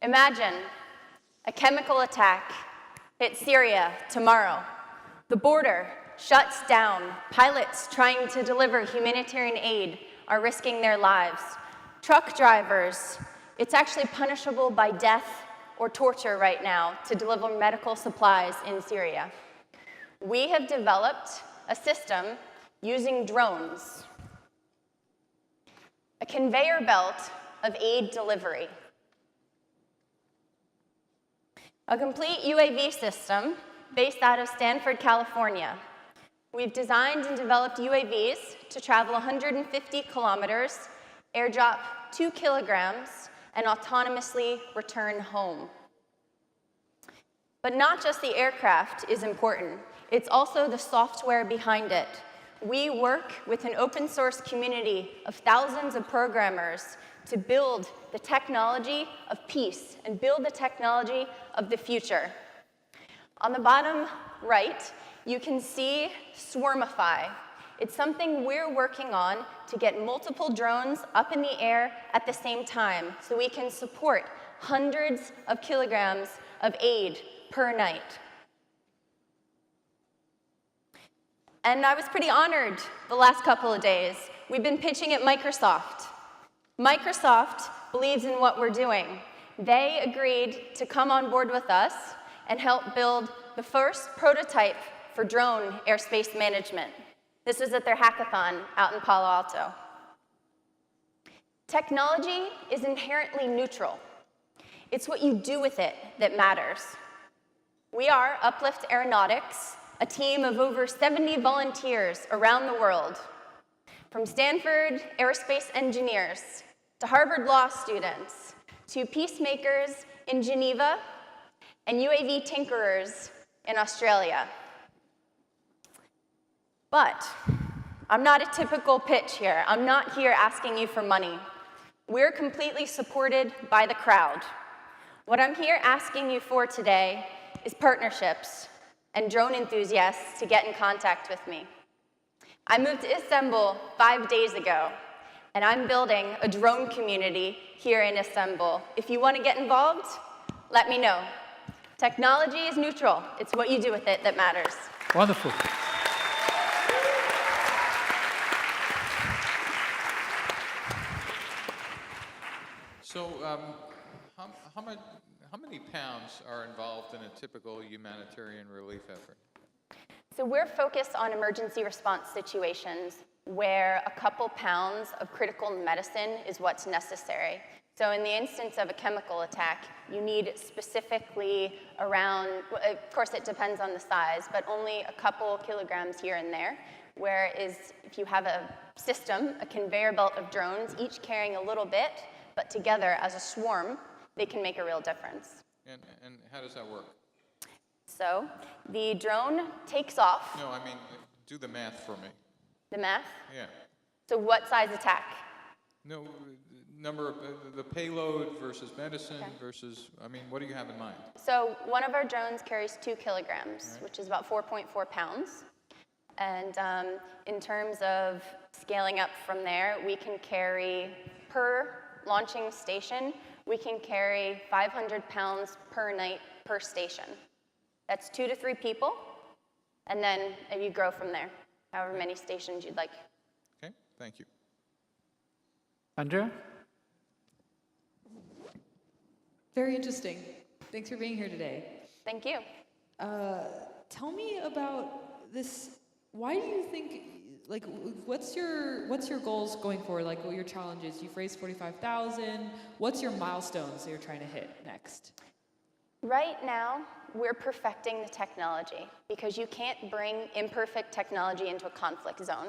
Imagine a chemical attack hits Syria tomorrow. The border shuts down. Pilots trying to deliver humanitarian aid are risking their lives. Truck drivers, it's actually punishable by death or torture right now to deliver medical supplies in Syria. We have developed a system using drones, a conveyor belt of aid delivery. A complete UAV system based out of Stanford, California. We've designed and developed UAVs to travel 150 kilometers, airdrop 2 kilograms, and autonomously return home. But not just the aircraft is important, it's also the software behind it. We work with an open source community of thousands of programmers to build the technology of peace and build the technology of the future. On the bottom right, you can see Swarmify. It's something we're working on to get multiple drones up in the air at the same time so we can support hundreds of kilograms of aid per night. And I was pretty honored the last couple of days. We've been pitching at Microsoft. Microsoft believes in what we're doing. They agreed to come on board with us and help build the first prototype for drone airspace management. This was at their hackathon out in Palo Alto. Technology is inherently neutral. It's what you do with it that matters. We are Uplift Aeronautics, a team of over 70 volunteers around the world, from Stanford aerospace engineers to Harvard law students to peacemakers in Geneva and UAV tinkerers in Australia. But I'm not a typical pitch here. I'm not here asking you for money. We're completely supported by the crowd. What I'm here asking you for today is partnerships and drone enthusiasts to get in contact with me. I moved to Istanbul 5 days ago, and I'm building a drone community here in Istanbul. If you want to get involved, let me know. Technology is neutral. It's what you do with it that matters. Wonderful. So, how many pounds are involved in a typical humanitarian relief effort? So we're focused on emergency response situations where a couple pounds of critical medicine is what's necessary. So in the instance of a chemical attack, you need specifically around, of course it depends on the size, but only a couple kilograms here and there. Whereas if you have a system, a conveyor belt of drones, each carrying a little bit, but together as a swarm, they can make a real difference. And how does that work? So the drone takes off. No, I mean, do the math for me. The math? Yeah. So what size attack? No, number of, the payload versus medicine versus, I mean, what do you have in mind? So one of our drones carries 2 kilograms, which is about 4.4 pounds. And in terms of scaling up from there, we can carry, per launching station, we can carry 500 pounds per night per station. That's 2 to 3 people, and then you grow from there, however many stations you'd like. Okay, thank you. Andrea? Very interesting. Thanks for being here today. Thank you. Tell me about this. Why do you think, like, what's your goals going forward? Like, what are your challenges? You've raised 45,000. What's your milestones that you're trying to hit next? Right now, we're perfecting the technology because you can't bring imperfect technology into a conflict zone.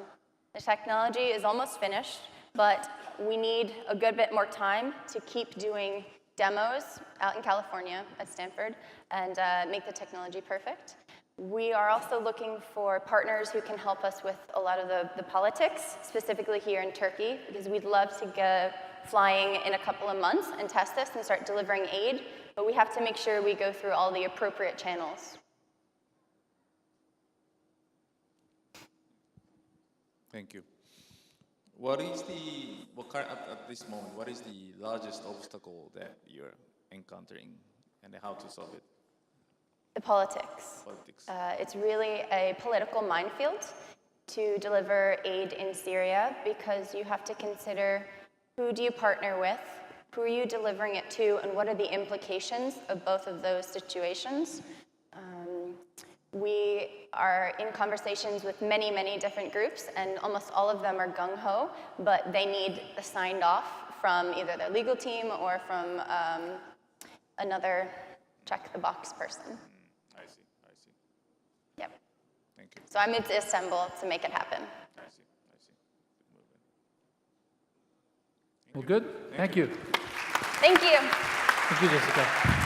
The technology is almost finished, but we need a good bit more time to keep doing demos out in California at Stanford and make the technology perfect. We are also looking for partners who can help us with a lot of the politics, specifically here in Turkey, because we'd love to go flying in a couple of months and test this and start delivering aid, but we have to make sure we go through all the appropriate channels. Thank you. What is at this moment, what is the largest obstacle that you're encountering and how to solve it? The politics. Politics. It's really a political minefield to deliver aid in Syria because you have to consider who do you partner with, who are you delivering it to, and what are the implications of both of those situations. We are in conversations with many, many different groups, and almost all of them are gung-ho, but they need a signed off from either their legal team or from another check-the-box person. I see, I see. Yep. Thank you. So I'm in Istanbul to make it happen. I see, I see. Good movement. Well, good. Thank you. Thank you. Thank you, Jessica.